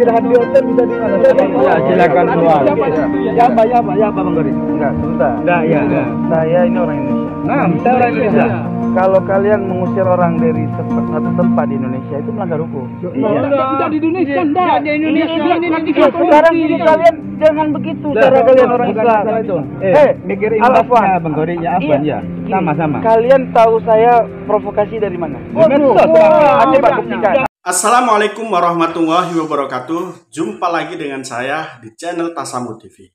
istirahat di hotel bisa di mana? Ya, silakan keluar. Ya Pak Bang Gori. Enggak, sebentar. Ya. Saya ini orang Indonesia. Nah, saya orang Indonesia. Kalau kalian mengusir orang dari satu tempat di Indonesia itu melanggar hukum. Tidak di Indonesia, tidak di Indonesia. Sekarang ini kalian jangan begitu cara kalian orang Islam. Mikir Al-Afwan. imbasnya Bang Gori, ya Afwan ya. Sama-sama. Kalian tahu saya provokasi dari mana? Coba buktikan. Assalamualaikum warahmatullahi wabarakatuh. Jumpa lagi dengan saya di channel Tasamu TV.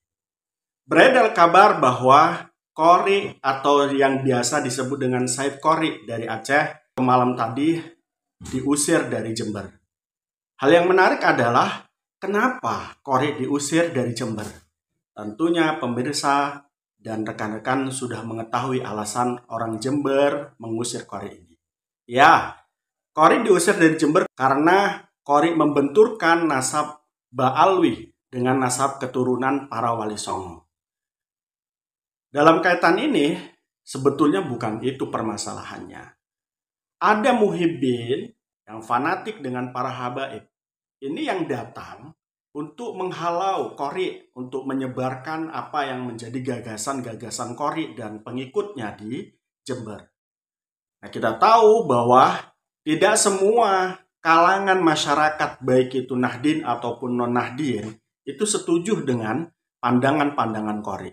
Beredar kabar bahwa Qori atau yang biasa disebut dengan Said Qori dari Aceh malam tadi diusir dari Jember. Hal yang menarik adalah kenapa Qori diusir dari Jember. Tentunya pemirsa dan rekan-rekan sudah mengetahui alasan orang Jember mengusir Qori ini. Ya, Qori diusir dari Jember karena Qori membenturkan nasab Ba'alwi dengan nasab keturunan para wali songo. Dalam kaitan ini, sebetulnya bukan itu permasalahannya. Ada muhibbin yang fanatik dengan para habaib. Ini yang datang untuk menghalau Qori, untuk menyebarkan apa yang menjadi gagasan-gagasan Qori dan pengikutnya di Jember. Nah, kita tahu bahwa tidak semua kalangan masyarakat, baik itu Nahdien ataupun non-Nahdien, itu setuju dengan pandangan-pandangan Qori.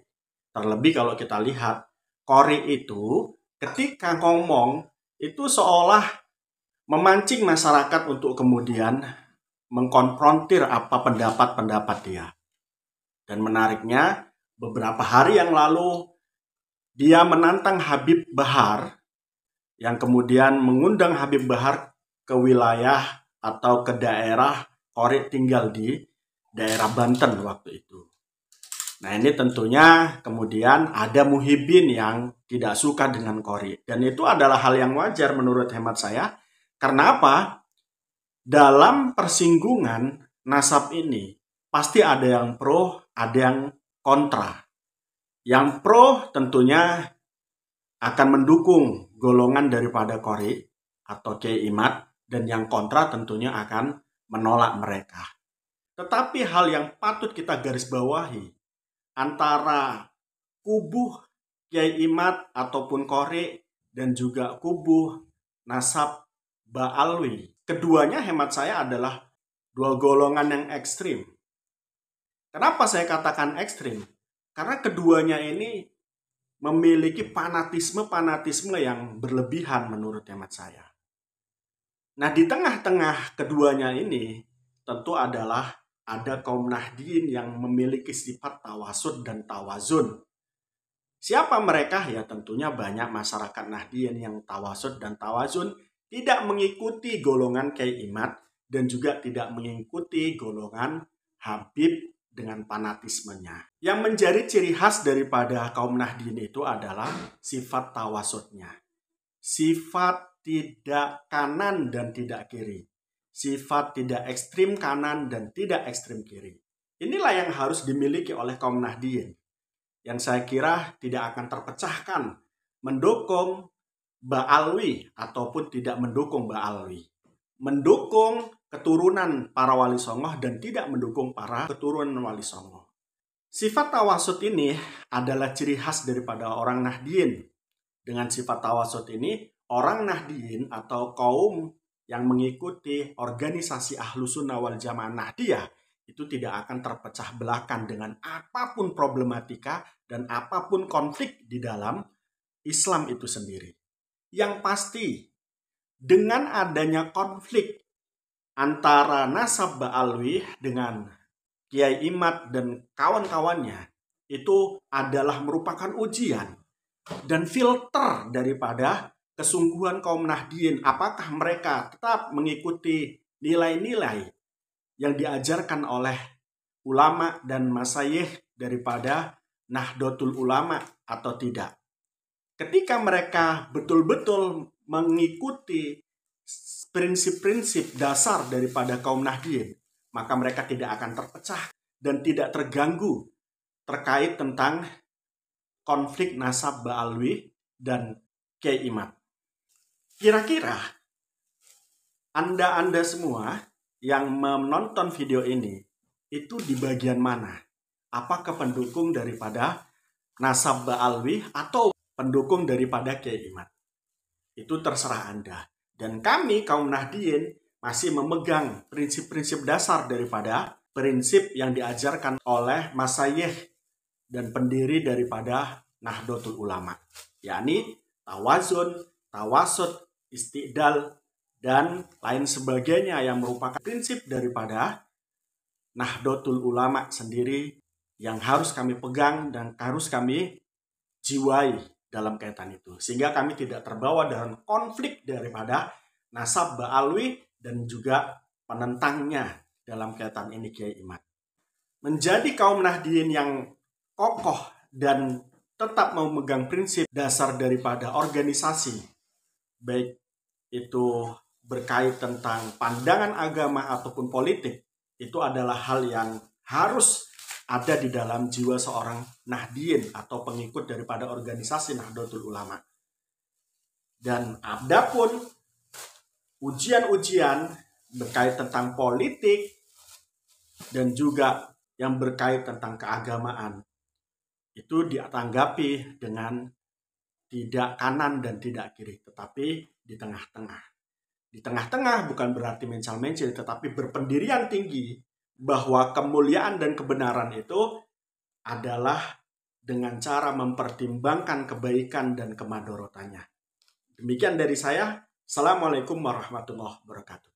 Terlebih kalau kita lihat, Qori itu ketika ngomong, itu seolah memancing masyarakat untuk kemudian mengkonfrontir apa pendapat-pendapat dia. Dan menariknya, beberapa hari yang lalu, dia menantang Habib Bahar, yang kemudian mengundang Habib Bahar ke wilayah atau ke daerah Qori tinggal di daerah Banten waktu itu. Nah, ini tentunya kemudian ada muhibbin yang tidak suka dengan Qori. Dan itu adalah hal yang wajar menurut hemat saya. Karena apa? Dalam persinggungan nasab ini, pasti ada yang pro, ada yang kontra. Yang pro tentunya akan mendukung golongan daripada Qori atau Kiai Imad, dan yang kontra tentunya akan menolak mereka. Tetapi hal yang patut kita garis bawahi antara kubu Kiai Imad ataupun Qori dan juga kubu nasab Ba'alwi, keduanya hemat saya adalah dua golongan yang ekstrim. Kenapa saya katakan ekstrim? Karena keduanya ini memiliki fanatisme yang berlebihan menurut hemat saya. Nah, di tengah-tengah keduanya ini tentu adalah ada kaum Nahdien yang memiliki sifat tawasud dan tawazun. Siapa mereka? Ya tentunya banyak masyarakat Nahdien yang tawasud dan tawazun, tidak mengikuti golongan Kiai Imad dan juga tidak mengikuti golongan Habib dengan fanatismenya. Yang menjadi ciri khas daripada kaum Nahdien itu adalah sifat tawasudnya. Sifat tidak kanan dan tidak kiri. Sifat tidak ekstrim kanan dan tidak ekstrim kiri. Inilah yang harus dimiliki oleh kaum Nahdien. Yang saya kira tidak akan terpecahkan mendukung Ba'alwi ataupun tidak mendukung Ba'alwi. Mendukung keturunan para wali songo dan tidak mendukung para keturunan wali songo. Sifat tawasud ini adalah ciri khas daripada orang Nahdien. Dengan sifat tawasud ini, orang Nahdien atau kaum yang mengikuti organisasi Ahlussunnah wal Jamaah Nahdiyah itu tidak akan terpecah belahkan dengan apapun problematika dan apapun konflik di dalam Islam itu sendiri. Yang pasti, dengan adanya konflik antara nasab Ba'alwi dengan Kiai Imad dan kawan-kawannya, itu adalah merupakan ujian dan filter daripada kesungguhan kaum Nahdien, apakah mereka tetap mengikuti nilai-nilai yang diajarkan oleh ulama dan masyayikh daripada Nahdlatul Ulama atau tidak. Ketika mereka betul-betul mengikuti prinsip-prinsip dasar daripada kaum Nahdien, maka mereka tidak akan terpecah dan tidak terganggu terkait tentang konflik nasab Ba'alwi dan Kiai Imad. Kira-kira Anda semua yang menonton video ini itu di bagian mana? Apakah pendukung daripada Nasab Ba'alwi atau pendukung daripada Kiai Imad? Itu terserah Anda. Dan kami kaum Nahdliyin masih memegang prinsip-prinsip dasar daripada prinsip yang diajarkan oleh Masyayikh dan pendiri daripada Nahdlatul Ulama, yakni tawazun, tawasud, istidal, dan lain sebagainya yang merupakan prinsip daripada Nahdlatul Ulama sendiri yang harus kami pegang dan harus kami jiwai dalam kaitan itu. Sehingga kami tidak terbawa dalam konflik daripada Nasab Ba'alwi dan juga penentangnya dalam kaitan ini Kiai Imad. Menjadi kaum Nahdliyin yang kokoh dan tetap memegang prinsip dasar daripada organisasi, baik itu berkait tentang pandangan agama ataupun politik, itu adalah hal yang harus ada di dalam jiwa seorang Nahdliyin atau pengikut daripada organisasi Nahdlatul Ulama. Dan adapun ujian-ujian berkait tentang politik dan juga yang berkait tentang keagamaan, itu ditanggapi dengan tidak kanan dan tidak kiri, tetapi di tengah-tengah. Di tengah-tengah bukan berarti mencal-mencil, tetapi berpendirian tinggi bahwa kemuliaan dan kebenaran itu adalah dengan cara mempertimbangkan kebaikan dan kemadorotannya. Demikian dari saya. Assalamualaikum warahmatullahi wabarakatuh.